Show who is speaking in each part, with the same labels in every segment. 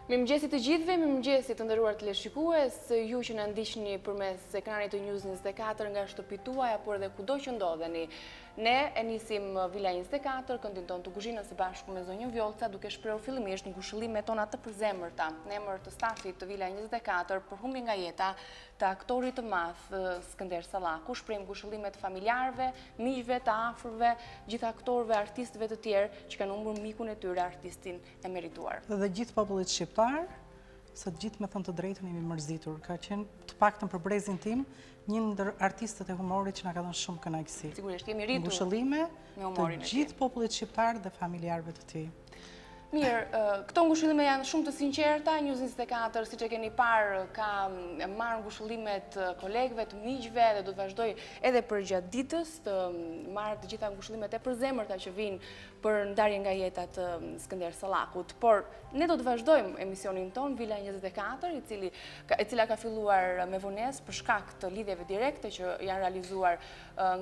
Speaker 1: Mirëmëngjesit të gjithëve, mirëmëngjesit të nderuar teleshikues, ju që na ndiqni përmes ekranit të News 24 nga shtëpi tuaja, por edhe kudo që ndodheni. Ne e nisim Vila 24, këndin tonë të kuzhinës së bashku me zonjën Vjolca, duke shprehur fillimisht në ngushëllimet tona të përzemërta, në emër të stafit të Vila 24 për humbjen nga jeta të aktorit të madh Skënder Sallaku. Shprehim ngushëllimet familjarëve, miqve, të afërve, gjithë aktorëve, artistëve të tjerë që kanë humbur mikun e tyre, artistin e merituar.
Speaker 2: Dhe gjithë popullit shqiptar, se gjithë me thënë të drejtën jemi mërzitur. Ka qenë të paktën për brezin tim, një ndër artistët e humorit që na ka dhënë shumë kënaqësi.
Speaker 1: Sigurisht, jemi rritur
Speaker 2: ngushëllime
Speaker 1: me humorin
Speaker 2: të gjithë popullit shqiptar dhe familjarëve të tij.
Speaker 1: Mirë, këto ngushëllime janë shumë të sinqerta. News 24, siç e keni parë, ka marrë ngushëllimet kolegëve, të miqve dhe do të vazhdoj edhe për gjatë ditës të marrë të gjitha ngushëllimet e përzemërta që vijnë për ndarjen nga jeta të Skënder Sallakut. Por ne do të vazhdojmë emisionin ton Vila 24, e cila ka filluar me vonesë për shkak të lidhjeve direkte që janë realizuar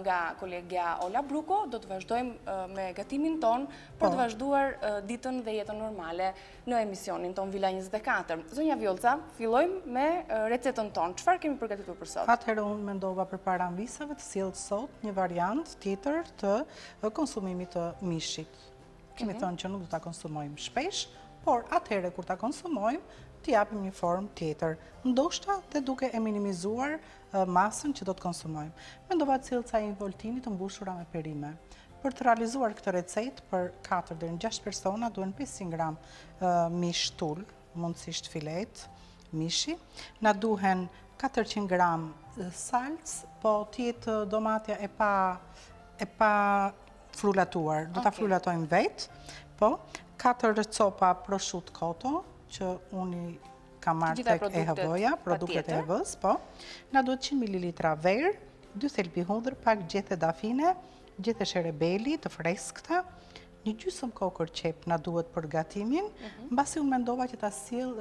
Speaker 1: nga kolegja Ola Bruko. Do të vazhdojmë me gatimin ton për të vazhduar ditën dhe jetën normale në emisionin ton Vila 24. Zonja Vjolca, fillojmë me recetën ton. Çfarë kemi përgatitur për sot?
Speaker 2: Atëherë unë mendova përpara anvisave të sjell sot një variant tjetër të konsumimit të mishit. Kemi thënë që nuk do ta konsumojmë shpesh, por atëherë kur ta konsumojmë, t'i japim një formë tjetër, ndoshta dhe duke e minimizuar masën që do të konsumojmë. Mendova të sjell ca involtini të mbushura me perime. Për të realizuar këtë recetë për 4 deri në 6 persona duhen 500 gram mish tull, mundësisht filet, mishi. Na duhen 400 gram salcë, po t'jetë domatja e pa frulatuar. Do ta frulatojmë vetë, po. 4 copa prosciutto cotto, që unë kam marrë tek EHV-ja, produktet e EHV-s, po. Na duhet 100 ml verë, 2 thelbi hudhër, pak gjethe dafine, gjethe sherebeli të freskëta, një gjysmë kokër qep na duhet për gatimin, mbasi unë mendova që ta sjell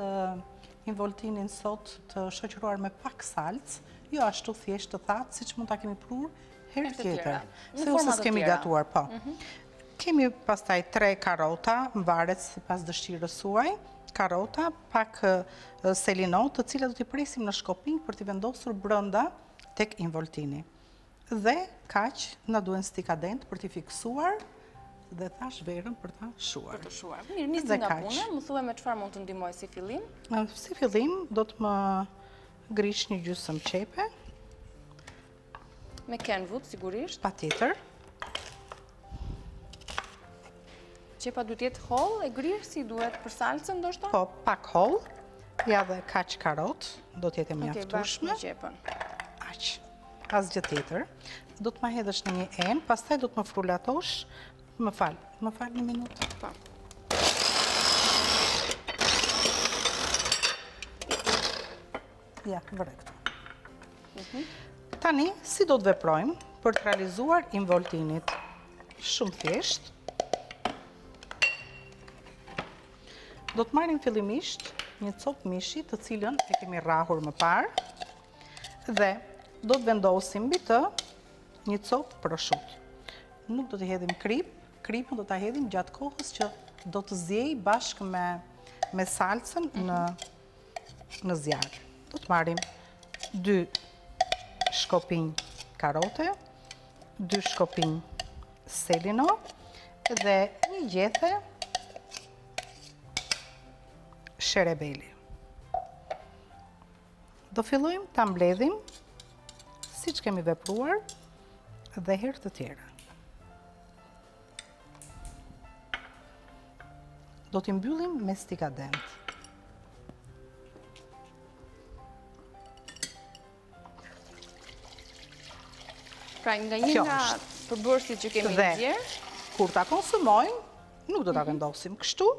Speaker 2: involtinin sot të shoqëruar me pak salcë, jo ashtu thjesht të thatë, siç mund ta kemi prur herë tjetër. Se ose s'kemi gatuar, po. Kemi pastaj 3 karota, varet sipas dëshirës suaj, karota, pak selinot, të cilat do t'i presim në shkopinj për t'i vendosur brenda tek involtini. Dhe kaq na duhen stikadent për t'i fiksuar dhe thash verën për ta shuar.
Speaker 1: Mirë, nisim nga puna, më thuaj me çfarë mund të ndihmoj si fillim?
Speaker 2: Si fillim do të më grish një gjysmë qepe.
Speaker 1: Me kenvut, sigurisht.
Speaker 2: Patjetër.
Speaker 1: Qepa duhet jetë holl e grirë si duhet për salcën ndoshta?
Speaker 2: Po, pak holl. Ja dhe kaq karot, do të jetë mjaftueshme.
Speaker 1: Okej, bashkë me qepën.
Speaker 2: Aq. Asgjë tjetër. Do të më hedhësh në një enë, pastaj do të më frulatosh. Më fal një minutë.
Speaker 1: Po.
Speaker 2: Ja, vëre këtu. Tani, si do të veprojmë për të realizuar involtinit? Shumë thjesht. Do të marrim fillimisht një copë mishi të cilën e kemi rrahur më parë dhe do të vendosim mbi të një copë prosciutto. Nuk do të hedhim kripën do ta hedhim gjatë kohës që do të zjej bashkë me salcën në zjarr. Do të marrim 2 shkopinj karote, 2 shkopinj selino dhe një gjethe sherebeli. Do fillojmë ta mbledhim siç kemi vepruar dhe herë të tjera. Do t'i mbyllim me stikadent.
Speaker 1: Pra nga një nga përbërësit që kemi nxjerr,
Speaker 2: kur ta konsumojmë, nuk do ta vendosim kështu.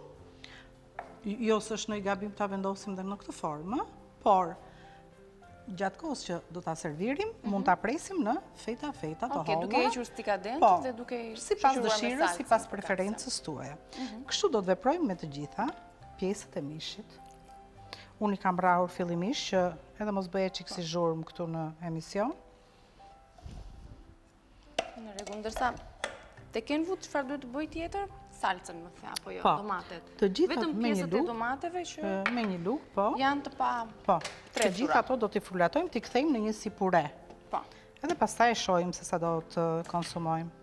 Speaker 2: Jo se është ndonjë gabim ta vendosim dhe në këtë formë, por gjatë kohës që do ta servirim, mund ta presim në feta të holla.
Speaker 1: Okej, duke hequr stikadent dhe duke
Speaker 2: sipas dëshirës, sipas preferencës tuaja. Kështu do të veprojmë me të gjitha pjesët e mishit. Unë i kam rrahur fillimisht që edhe mos bëhet çik si zhurmë këtu në emision.
Speaker 1: Në rregull, ndërsa te kenvut çfarë duhet të bëj tjetër? salcën, më the, apo jo,
Speaker 2: Po,
Speaker 1: domatet.
Speaker 2: të gjitha
Speaker 1: Vetëm
Speaker 2: me një
Speaker 1: pjesët e
Speaker 2: lugë,
Speaker 1: domateve që
Speaker 2: me një lugë, po.
Speaker 1: janë të pa
Speaker 2: Po, të gjitha ato do t'i frullatojmë, t'i kthejmë në një si pure.
Speaker 1: Po.
Speaker 2: Edhe pastaj e shohim se sa do të konsumojmë.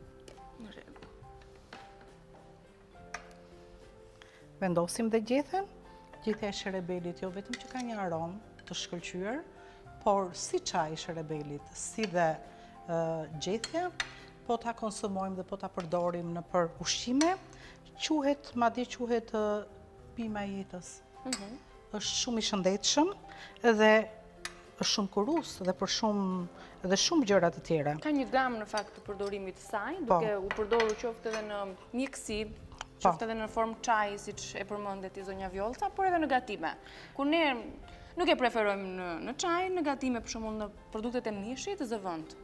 Speaker 2: Vendosim dhe gjethen. Gjethja e sherebelit jo vetëm që ka një aromë të shkëlqyer, por si çaji i sherebelit, si dhe gjethja, po ta konsumojmë dhe po ta përdorim në për ushqime, madje quhet pima e jetës. Është shumë i shëndetshëm dhe është shumë kurus dhe për shumë gjëra të tjera.
Speaker 1: Ka një gamë në fakt të përdorimit të saj, duke u përdorur qoftë edhe në mjeksi, qoftë edhe në formë çaji, siç e përmendet i zonja Vjollca, por edhe në gatime. Ku ne nuk e preferojmë në çaj, në gatime për shembull në produktet e mishit të zëvend.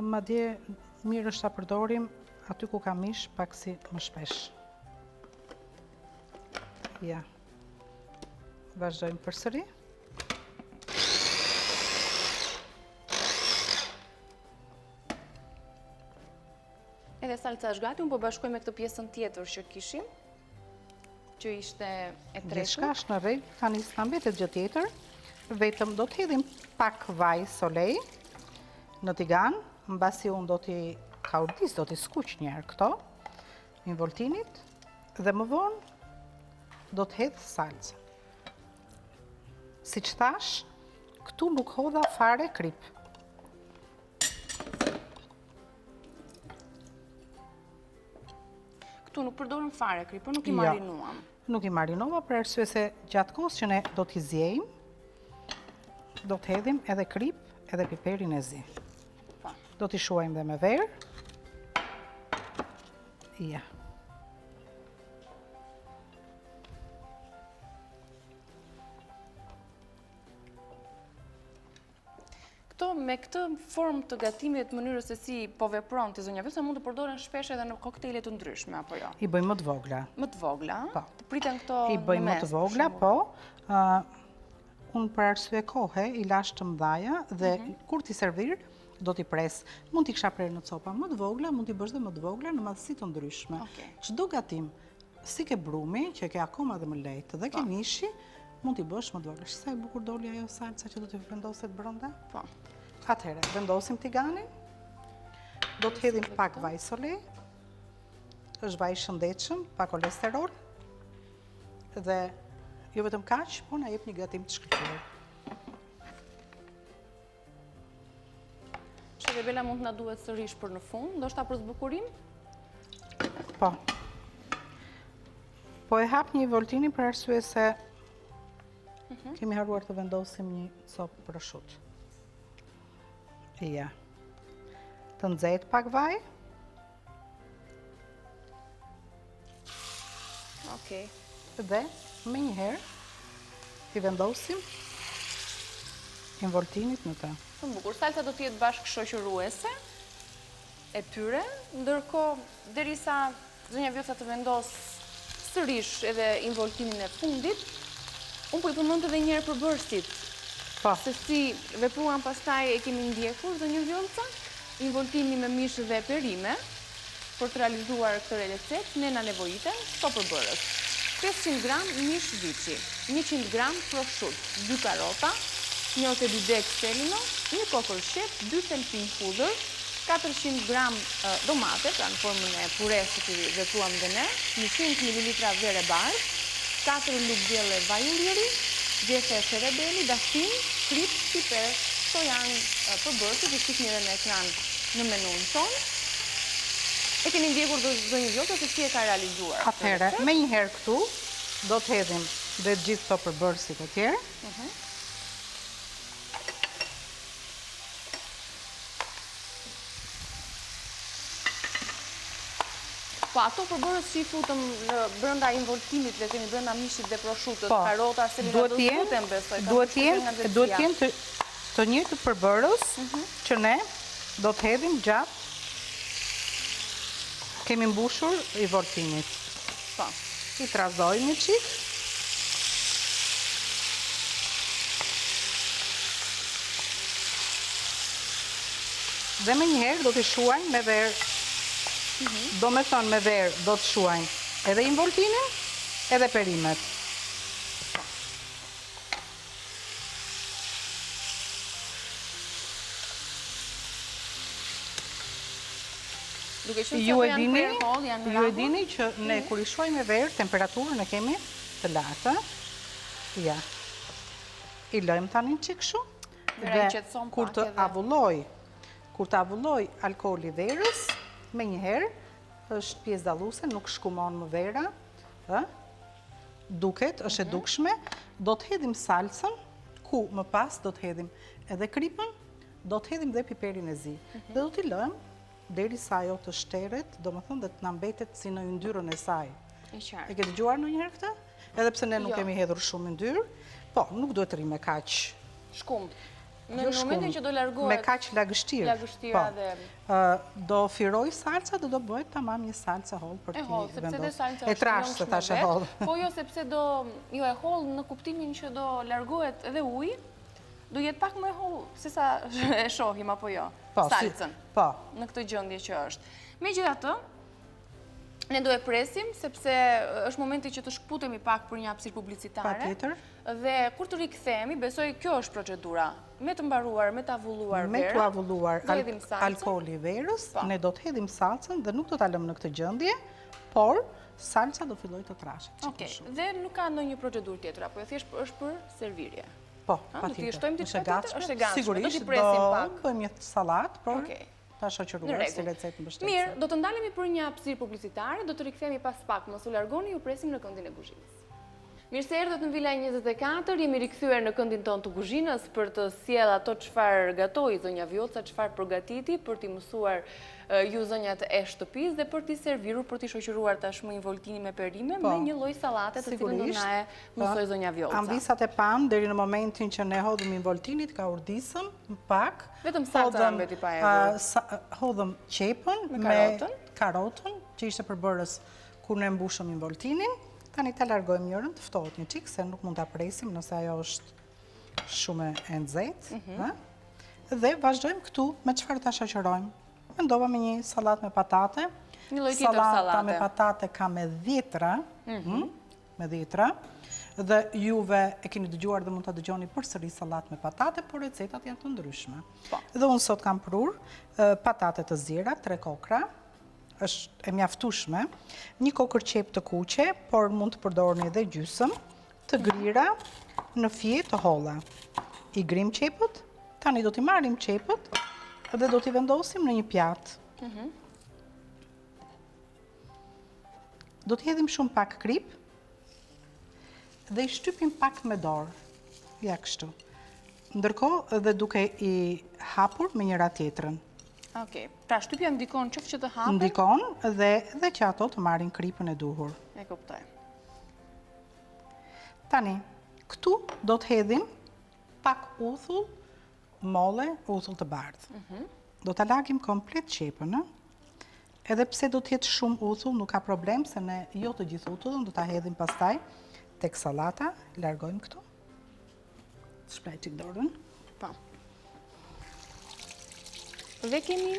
Speaker 2: Madje mirë është ta përdorim aty ku ka mish paksi më shpesh. Ja. Vazhdojmë përsëri.
Speaker 1: Edhe salca është gati, unë po bashkoj me këtë pjesën tjetër që kishim, që ishte e tretë.
Speaker 2: Gjithçka është në rregull, tani s'na mbetet gjë tjetër, vetëm do të hedhim pak vaj solej në tigan, mbasi unë do t'i skuq një herë këto, involtinit, dhe më vonë do të hedh salcën. Siç thash, këtu nuk hodha fare krip.
Speaker 1: Këtu nuk përdorëm fare krip, por nuk i marinuam.
Speaker 2: Nuk i marinova për arsye se gjatë kohës që ne do t'i zjejmë, do të hedhim edhe krip, edhe piperin e zi. Do t'i shuajmë dhe me verë. Ja.
Speaker 1: Me këtë formë të gatimit, mënyrës se si po vepron të zonja Vjollca, mund të përdoren shpesh edhe në koktejle të ndryshme, apo jo?
Speaker 2: I bëjmë më të vogla.
Speaker 1: Më të vogla?
Speaker 2: Po.
Speaker 1: Të priten këto në mes?
Speaker 2: I bëjmë më të vogla, po. Unë për arsye kohe i lash të mdhaja dhe kur t'i servir, do t'i pres. Mund t'i kisha prerë në copa më të vogla, mund t'i bësh dhe më të vogla në madhësi të ndryshme. Çdo gatim, si ke brumi, që ke akoma dhe më lehtë, dhe ke mishi, mund t'i bësh më të vogla. Sa e bukur doli ajo salca që do t'i vendoset brenda? Po. Atëherë, vendosim tiganin, do të hedhim pak vaj solej, është vaj shëndetshëm, pa kolesterol, dhe jo vetëm kaq, por na jep një gatim të shkëlqyer.
Speaker 1: Sherebela mund na duhet sërish për në fund, ndoshta për zbukurim?
Speaker 2: Po. Po e hap një voltini për arsye se kemi haruar të vendosim një copë prosciutto. Ja. Të nxehtë pak vaj.
Speaker 1: Okej.
Speaker 2: Dhe me një herë i vendosim involtinit në të.
Speaker 1: Shumë bukur. Salca do të jetë bashkë shoqëruese e tyre, ndërkohë derisa zonja Vjollca të vendos sërish edhe involtinin e fundit, unë po i përmend edhe një herë përbërësit. Se si vepruan pastaj e kemi ndjekur zonjë Vjollca, involtimi me mish dhe perime, për të realizuar këtë recet, ne na nevojiten këto përbërës. 500 gram mish viçi, 100 gram prosciutto, 2 karota, një ose 2 dek selino, një kokër qep, 2 thelpin hudhër, 400 gram domate, pra në formën e puresë që vepruam dhe ne, 100 ml verë bardhë, 4 lugë dielle vaj ulliri, gjethë e sherebeli, dashim, krip, piper. Këto janë përbërësit që shihni edhe në ekran në menun tonë. E keni ndjekur zonjë Vjollca se si e ka realizuar.
Speaker 2: Atëherë, me një herë këtu, do të hedhim dhe gjithë këto përbërësit e tjerë.
Speaker 1: Po, ato përbërës që i futëm brenda involtimit, dhe kemi brenda mishit dhe prosciuttot, karota, selina do zbuten, besoj.
Speaker 2: Duhet jenë të njëjtë përbërës që ne do të hedhim gjatë kemi mbushur involtimit.
Speaker 1: Po.
Speaker 2: I trazojmë një qik. Dhe me njëherë do të shuajmë me verë do me thënë me verë do të shuajnë edhe involtinin, edhe perimet. Ju e dini që ne kur i shuajmë me verë, temperaturën e kemi të lartë. Ja. I lojmë tani çik kështu. Dhe kur të avulloj alkooli verës, me njëherë, është pjesë dalluese, nuk shkumon më vera, duket, është e dukshme, do të hedhim salsën, ku më pas do të hedhim edhe kripën, do të hedhim dhe piperin e zi. Dhe do t'i lëmë deri sa ajo të shteret, do më thënë dhe të na mbetet si në yndyrën e saj. E ke dëgjuar ndonjëherë këtë? Edhe pse ne nuk kemi hedhur shumë yndyrë, po, nuk duhet të rrimë me kaq
Speaker 1: shkum. Në momentin që do largohet
Speaker 2: me kaq lagështirë
Speaker 1: dhe
Speaker 2: do firoj salca dhe do bëhet tamam një salca holl për ti vendosur. E trash se tash e holl.
Speaker 1: Po jo sepse jo e holl në kuptimin që do largohet edhe uji, do jetë pak më e holl se sa e shohim apo jo. Salcën. Po. Në këtë gjendje që është. Megjithatë, ne do e presim sepse është momenti që të shkputemi pak për një hapësirë publicitare.
Speaker 2: Patjetër.
Speaker 1: Dhe kur të rikthehemi, besoj kjo është procedura. Me të mbaruar, me të avulluar vera.
Speaker 2: Me të avulluar alkooli verës, ne do të hedhim salcën dhe nuk do ta lëmë në këtë gjendje, por salca do filloj të trashet.
Speaker 1: Okej. Dhe nuk ka ndonjë procedurë tjetër apo thjesht është për servirje.
Speaker 2: Po, patjetër.
Speaker 1: Është e gatshme.
Speaker 2: Sigurisht do bëjmë një sallatë, por ta shoqëruar si recetë mbështetëse.
Speaker 1: Mirë, do të ndalemi për një hapësirë publicitare, do të rikthehemi pas pak, mos u largoni, ju presim në këndin e kuzhinës. Mirë se erdhët në Villa 24, jemi rikthyer në këndin tonë të kuzhinës për të sjellë ato çfarë gatoi zonja Vjoca, çfarë përgatiti për t'i mësuar ju zonjat e shtëpisë dhe për t'i serviruar, për t'i shoqëruar tashmë involtini me perime me një lloj sallate të cilën do na e mësoi zonja Vjoca.
Speaker 2: Amvisat e pam deri në momentin që ne hodhëm involtinit ka urdisëm pak.
Speaker 1: Vetëm salca mbeti pa hedhur.
Speaker 2: Hodhëm qepën me karotën, që ishte përbërës kur ne mbushëm involtinin. Tani ta largojmë njërën, të ftohet një qik, se nuk mund të presim nëse ajo është shumë e nxehtë. Dhe vazhdojmë këtu me çfarë ta shoqërojmë. Mendova me një sallatë me patate.
Speaker 1: Një lloj tjetër sallate.
Speaker 2: Sallata me patate ka me dhjetra, dhe juve e keni dëgjuar dhe mund ta dëgjoni përsëri sallatë me patate, por recetat janë të ndryshme. Dhe unë sot kam prur patate të zira, 3 kokra. Është e mjaftueshme, një kokër qep të kuqe, por mund të përdorni edhe gjysmë, të grira në fije të holla. I grim qepët, tani do t'i marrim qepët dhe do t'i vendosim në një pjatë. Do t'i hedhim shumë pak krip dhe i shtypim pak me dorë. Ja kështu. Ndërkohë dhe duke i hapur me njëra tjetrën.
Speaker 1: Okej, pra shtypja ndikon qoftë që të hapen?
Speaker 2: Ndikon dhe që ato të marrin kripën e duhur.
Speaker 1: E kuptoj.
Speaker 2: Tani, këtu do të hedhim pak uthull, molle, uthull të bardhë. Do të lagim komplet qepën, edhe pse do t'jetë shumë uthull, nuk ka problem, se ne jo të gjithë uthullën, do t'a hedhim pastaj tek sallata, largojmë këtu. Shpreh çik dorën.
Speaker 1: Po. Dhe kemi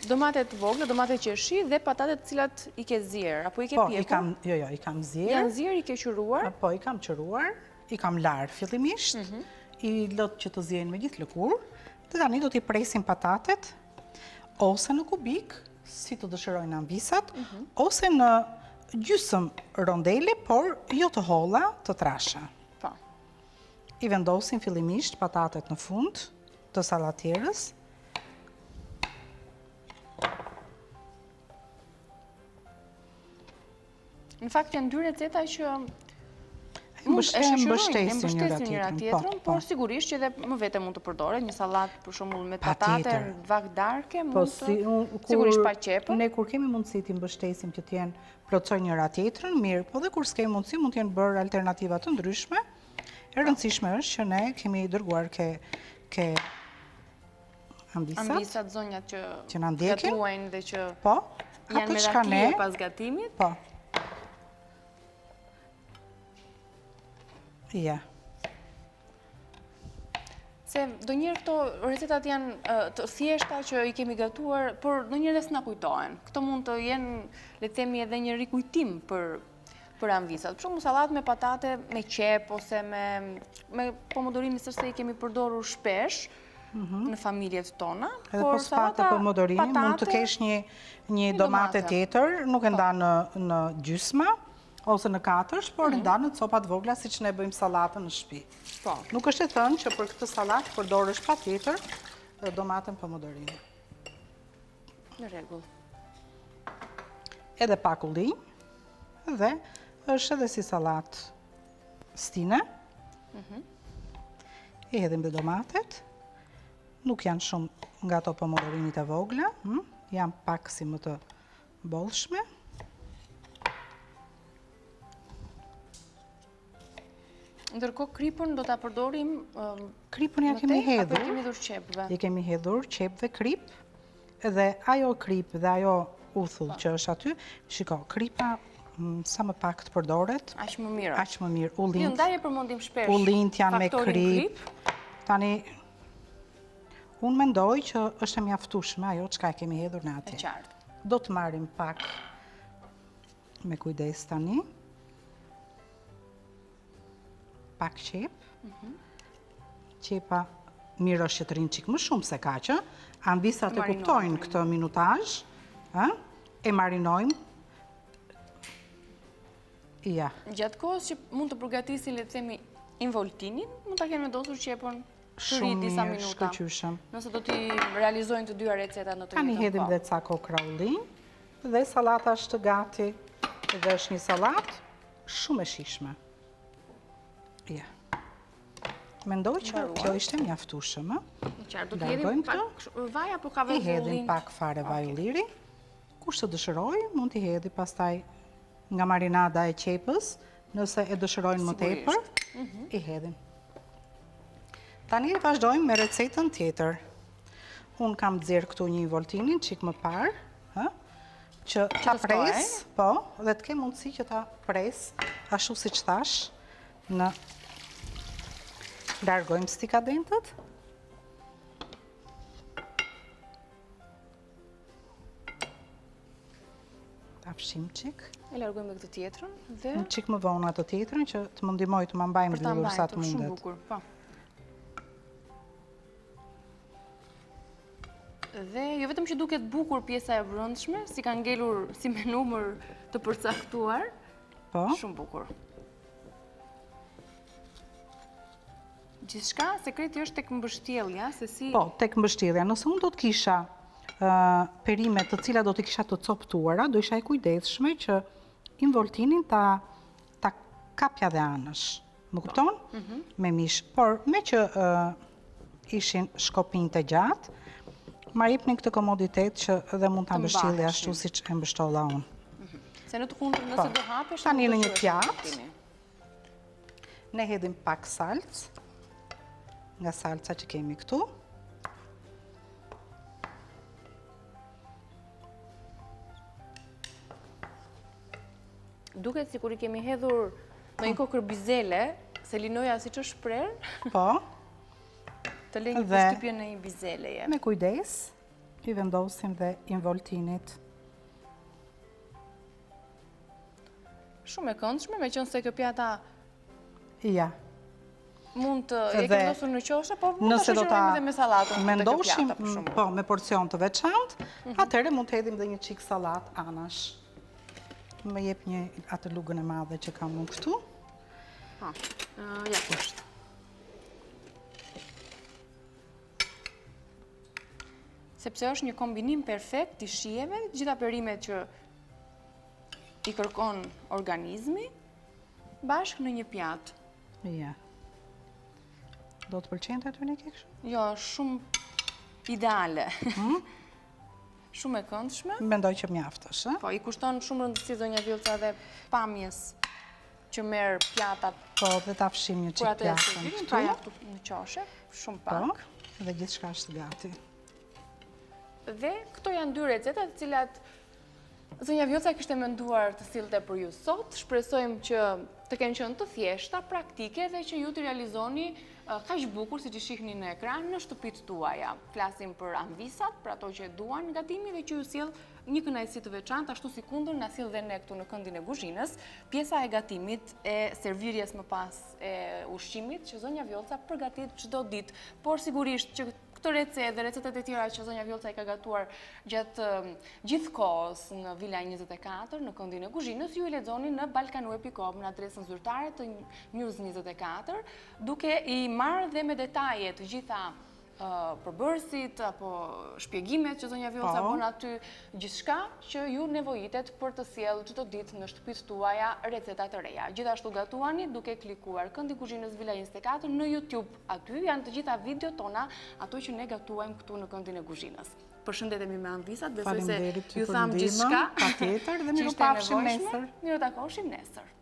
Speaker 1: domatet vogla, domate qershi dhe patatet cilat i ke zier, apo i ke pjekur?
Speaker 2: Jo, i kam zier.
Speaker 1: Janë zier, i ke qëruar?
Speaker 2: Po, i kam qëruar, i kam larë fillimisht, i lët që të zjenë me gjithë lëkurë, dhe tani do t'i presim patatet, ose në kubik, si të dëshirojnë ambisat, ose në gjysëm rondele, por jo të holla, të trasha.
Speaker 1: Po.
Speaker 2: I vendosim fillimisht patatet në fund të sallatierës.
Speaker 1: Në fakt janë 2 receta që
Speaker 2: mbështesin njëra tjetrën,
Speaker 1: por sigurisht që edhe më vete mund të përdoret, një sallatë për shembull me patate, vak darke, mund të sigurisht pa qepën.
Speaker 2: Ne kur kemi mundësi të mbështesim që të jenë plotësoj njëra tjetrën, mirë, po dhe kur s'kemi mundësi mund të jenë bërë alternativa të ndryshme. E rëndësishme është që ne kemi dërguar ke
Speaker 1: ambisat zonjat
Speaker 2: që na ndjekin
Speaker 1: dhe që
Speaker 2: janë
Speaker 1: me rakije pas gatimit.
Speaker 2: Po. Ja.
Speaker 1: Se do njërë këto recetat janë të thjeshta që i kemi gatuar, por do njërë dhe s'na kujtohen. Këto mund të jenë, le të themi, edhe një rikujtim për anvisat. Për shumë salat me patate, me qep, ose me pomodorimi sërse i kemi përdorur shpesh në familjet tona.
Speaker 2: Edhe po s'pak të pomodorimi, mund të kesh një domate tjetër, nuk e nda në gjysma, ose në katërsh, por nda në copat vogla si që ne bëjmë salatën në shtëpi. Nuk është e thënë që për këtë salat përdorësh pa tjetër domatën pomodorimi.
Speaker 1: Në rregull.
Speaker 2: Edhe pak ullinj, dhe është edhe si salat stine. I hedhim dhe domatet. Nuk janë shumë nga ato pomodorimit e vogla, janë pak si më të bollshme.
Speaker 1: Ndërkohë kripën do ta përdorim
Speaker 2: Kripën ja kemi hedhur.
Speaker 1: Apo kemi hedhur qepëve?
Speaker 2: I kemi hedhur qepëve krip, dhe ajo krip dhe ajo uthull që është aty, shiko, kripa sa më pak të përdoret.
Speaker 1: Aq më mirë.
Speaker 2: Aq më mirë. Ullint.
Speaker 1: Jo, ndaj e përmendim shpesh.
Speaker 2: Ullint janë me krip. Tani unë mendoj që është e mjaftueshme ajo çka e kemi hedhur në atje.
Speaker 1: E qartë.
Speaker 2: Do të marrim pak me kujdes tani. Pak qep. Qepa mirë është që të rinë qik më shumë se kaqë. Anvisat e kuptojnë këtë minutazh. E marinojmë. Ja.
Speaker 1: Gjatë kohës që mund të përgatisi, le të themi, involtinin, mund ta kenë vendosur qepën të ri disa minuta.
Speaker 2: Shumë mirë, shkëlqyshëm.
Speaker 1: Nëse do t'i realizojnë të dyja recetat në të njëjtën kohë.
Speaker 2: Tani hedhim dhe ca kokra ullinj, dhe salata është gati, dhe është një sallatë shumë e shijshme. Ja. Mendoj që kjo ishte mjaftueshëm,
Speaker 1: Do t'i hedhim pak vaj apo ka vetë
Speaker 2: ullin? I hedhim pak fare vaj ulliri. Kush të dëshiroj, mund t'i hedhi pastaj nga marinada e qepës, nëse e dëshirojnë më tepër, i hedhim. Tani vazhdojmë me recetën tjetër. Unë kam nxjerr këtu një involtinin çik më parë, që ta pres, po, dhe të ke mundësi që ta pres, ashtu siç thash, në largojmë stikadentët. Ta fshim çik.
Speaker 1: E largojmë këtë tjetrën dhe
Speaker 2: një çik më vonë atë tjetrën që të më ndihmoj të ma mbaj mbyllur sa të mundet.
Speaker 1: Shumë bukur, po. Dhe jo vetëm që duket bukur pjesa e brendshme, si ka ngelur si me numër të përcaktuar,
Speaker 2: po.
Speaker 1: Shumë bukur. Gjithçka, sekreti është tek mbështjellja, se si...
Speaker 2: Po, tek mbështjellja. Nëse unë do të kisha perimet të cilat do të kisha të coptuara, do isha e kujdesshme që involtinin ta kapja dhe anësh. Më kupton? Me mish. Por, me që ishin shkopin të gjatë, ma jepnin këtë komoditet që dhe mund të mbështjellja ashtu si që e mbështolla unë.
Speaker 1: Se në të kundër nëse do hapesh...
Speaker 2: Tani në një pjatë, ne hedhim pak salcë, nga salca që kemi këtu.
Speaker 1: Duket sikur i kemi hedhur në një kokër bizele, se linoja si që shprerë.
Speaker 2: Po.
Speaker 1: Të lejnë një përshtypje në një bizeleje.
Speaker 2: Me kujdes, i vendosim dhe involtinit.
Speaker 1: Shumë e këndshme, me qënë se kjo pjata...
Speaker 2: Ja.
Speaker 1: Mund të e vendosur në qoshe, po mund të shoqërojmë edhe me sallatën.
Speaker 2: Mendoshim, po, me porcion të veçantë, atëherë mund të hedhim dhe një çik sallat anash. Më jep një atë lugën e madhe që kam unë këtu.
Speaker 1: Po, ja poshtë. Sepse është një kombinim perfekt i shijeve, gjitha perimet që i kërkon organizmi, bashkë në një pjatë.
Speaker 2: Ja. Do të pëlqente aty në kekshë?
Speaker 1: Jo, shumë ideale. Shumë e këndshme.
Speaker 2: Mendoj që mjaftosh, ë?
Speaker 1: Po, i kushton shumë rëndësi zonja Vjollca dhe pamjes që merr pjatat.
Speaker 2: Po, dhe ta fshim një çik pjatën këtu.
Speaker 1: Pra jaftu në qoshe, shumë pak.
Speaker 2: Po, dhe gjithçka është gati.
Speaker 1: Dhe këto janë dy recetat të cilat Zonja Vjoca kishte menduar të sillte për ju sot, shpresojmë që të kenë qenë të thjeshta, praktike dhe që ju të realizoni kaq bukur si që shihni në ekran në shtëpitë tuaja. Flasim për anvisat, për ato që duan gatimi dhe që ju sjell një kënaqësi të veçantë, ashtu si kundër na sjell dhe ne këtu në këndin e kuzhinës, pjesa e gatimit, e servirjes më pas e ushqimit që zonja Vjoca përgatit çdo ditë, por sigurisht që këtë recetë dhe recetat e tjera që zonja Vjoca i ka gatuar gjatë gjithë kohës në Vila 24 në këndin e kuzhinës, ju i lexoni në balkanue.com në adresën zyrtare të News 24, duke i marrë dhe me detaje të gjitha përbërësit apo shpjegimet që zonja Vjoca bën aty, gjithçka që ju nevojitet për të sjellë çdo ditë në shtëpitë tuaja receta të reja. Gjithashtu gatuani duke klikuar Këndi i Kuzhinës Vila 24 në YouTube. Aty janë të gjitha videot tona, ato që ne gatuajmë këtu në Këndin e Kuzhinës. Përshëndetemi me anvisat, besoj se ju tham gjithçka.
Speaker 2: Patjetër dhe miru pafshim nesër.
Speaker 1: Miru takoheshim nesër.